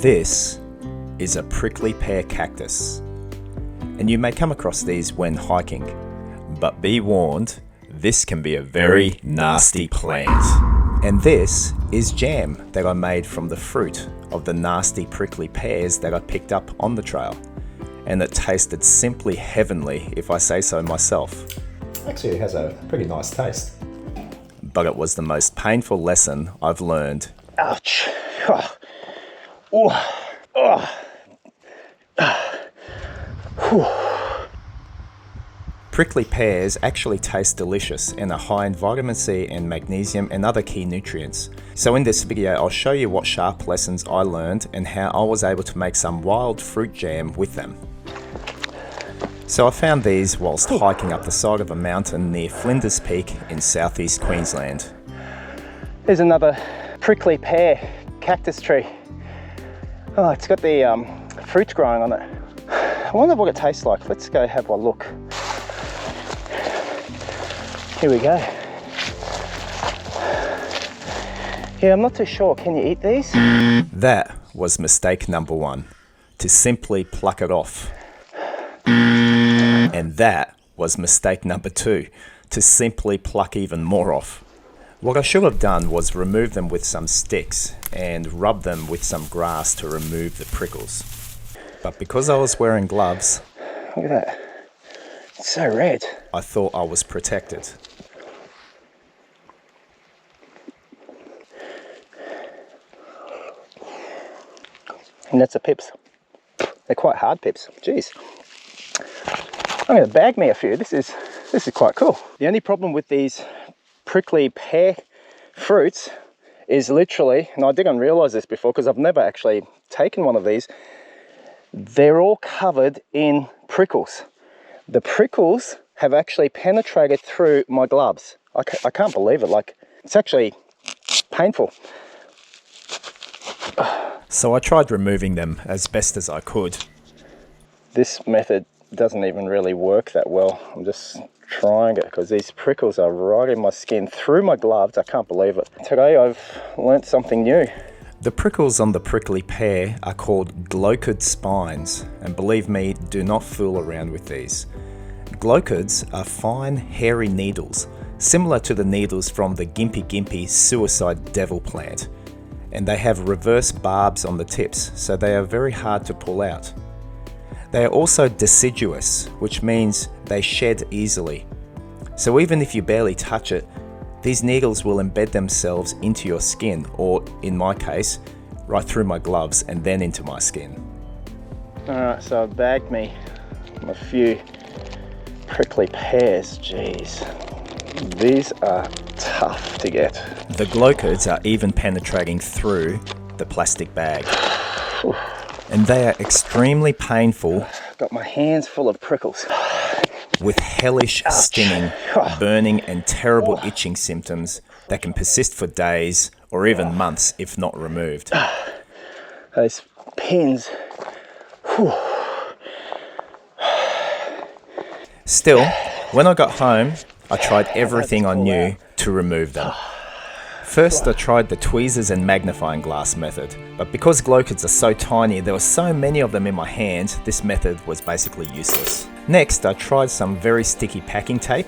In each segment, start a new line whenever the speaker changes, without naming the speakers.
This is a prickly pear cactus, and you may come across these when hiking, but be warned, this can be a very nasty plant. And this is jam that I made from the fruit of the nasty prickly pears that I picked up on the trail, and it tasted simply heavenly if I say so myself.
Actually, it has a pretty nice taste.
But it was the most painful lesson I've learned.
Ouch. Oh. Oh.
Prickly pears actually taste delicious and are high in vitamin C and magnesium and other key nutrients. So in this video I'll show you what sharp lessons I learned and how I was able to make some wild fruit jam with them. So I found these whilst hiking up the side of a mountain near Flinders Peak in southeast Queensland.
There's another prickly pear cactus tree. Oh, it's got the fruits growing on it. I wonder what it tastes like. Let's go have a look. Here we go. Yeah, I'm not too sure. Can you eat these?
That was mistake number one, to simply pluck it off. And that was mistake number two, to simply pluck even more off. What I should have done was remove them with some sticks and rub them with some grass to remove the prickles. But because I was wearing gloves,
Look at that. It's so red.
I thought I was protected.
And that's the pips. They're quite hard pips. Jeez. I'm going to bag me a few. This is quite cool. The only problem with these prickly pear fruits is literally, and I didn't realize this before because I've never actually taken one of these, they're all covered in prickles. The prickles have actually penetrated through my gloves. I can't believe it. Like, it's actually painful.
So I tried removing them as best as I could.
This method doesn't even really work that well. I'm just trying it because these prickles are right in my skin through my gloves. I can't believe it. Today I've learnt something new.
The prickles on the prickly pear are called glochid spines, and believe me, do not fool around with these. Glochids are fine, hairy needles, similar to the needles from the Gympie Gympie suicide devil plant, and they have reverse barbs on the tips, so they are very hard to pull out. They are also deciduous, which means they shed easily. So even if you barely touch it, these needles will embed themselves into your skin, or in my case, right through my gloves and then into my skin.
Alright, so I've bagged me a few prickly pears. Jeez, these are tough to get.
The glochids are even penetrating through the plastic bag. And they are extremely painful.
Got my hands full of prickles.
With hellish stinging, burning and terrible itching symptoms that can persist for days or even months if not removed.
Those pins. Whew.
Still, when I got home, I tried everything I knew to remove them. First, I tried the tweezers and magnifying glass method, but because glochids are so tiny, there were so many of them in my hand, this method was basically useless. Next, I tried some very sticky packing tape,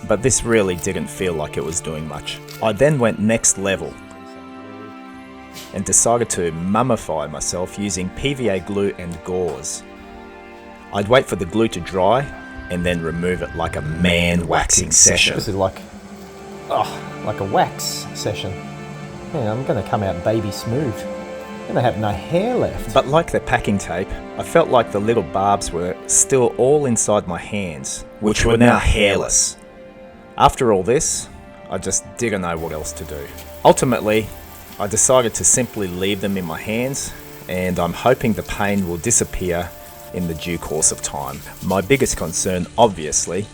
but this really didn't feel like it was doing much. I then went next level and decided to mummify myself using PVA glue and gauze. I'd wait for the glue to dry and then remove it like a man waxing session.
This is like a wax session. Yeah, I'm going to come out baby smooth. I'm going to have no hair left.
But like the packing tape, I felt like the little barbs were still all inside my hands, which were now hairless. After all this, I just didn't know what else to do. Ultimately, I decided to simply leave them in my hands, and I'm hoping the pain will disappear in the due course of time. My biggest concern, obviously,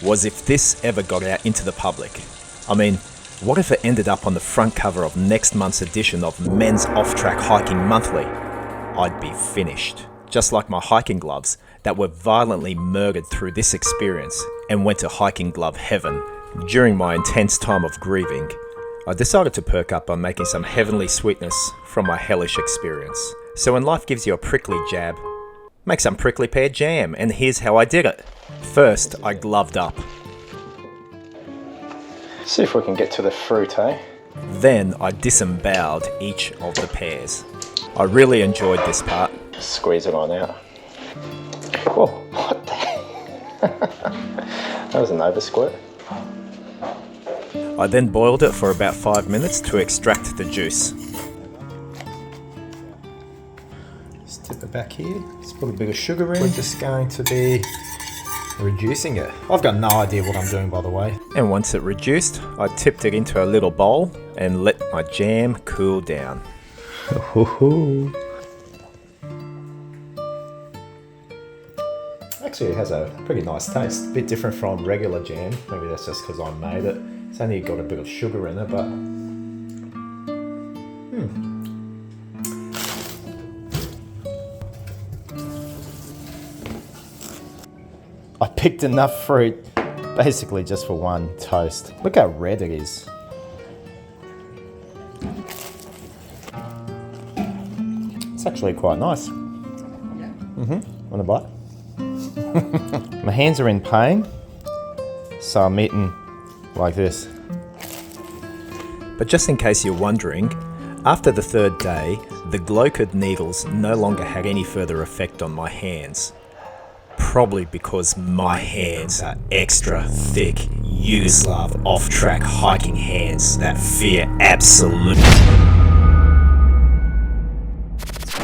was if this ever got out into the public. I mean, what if it ended up on the front cover of next month's edition of Men's Off-Track Hiking Monthly? I'd be finished. Just like my hiking gloves that were violently murdered through this experience and went to hiking glove heaven during my intense time of grieving I decided to perk up by making some heavenly sweetness from my hellish experience. So when life gives you a prickly jab, make some prickly pear jam, and here's how I did it. First, I gloved up.
See if we can get to the fruit, eh?
Then I disemboweled each of the pears. I really enjoyed this part.
Squeeze it on out. Oh, what the? That was an over squirt.
I then boiled it for about 5 minutes to extract the juice.
Let's tip it back here. Let's put a bit of sugar in. We're just going to be reducing it. I've got no idea what I'm doing, by the way.
And once it reduced, I tipped it into a little bowl and let my jam cool down.
Actually, it has a pretty nice taste. A bit different from regular jam. Maybe that's just because I made it. It's only got a bit of sugar in it, but... I picked enough fruit, basically just for one toast. Look how red it is. It's actually quite nice. Want a bite? My hands are in pain, so I'm eating like this.
But just in case you're wondering, after the third day, the Glowcode needles no longer had any further effect on my hands. Probably because my hands are extra thick, Yugoslav off-track hiking hands that fear absolute.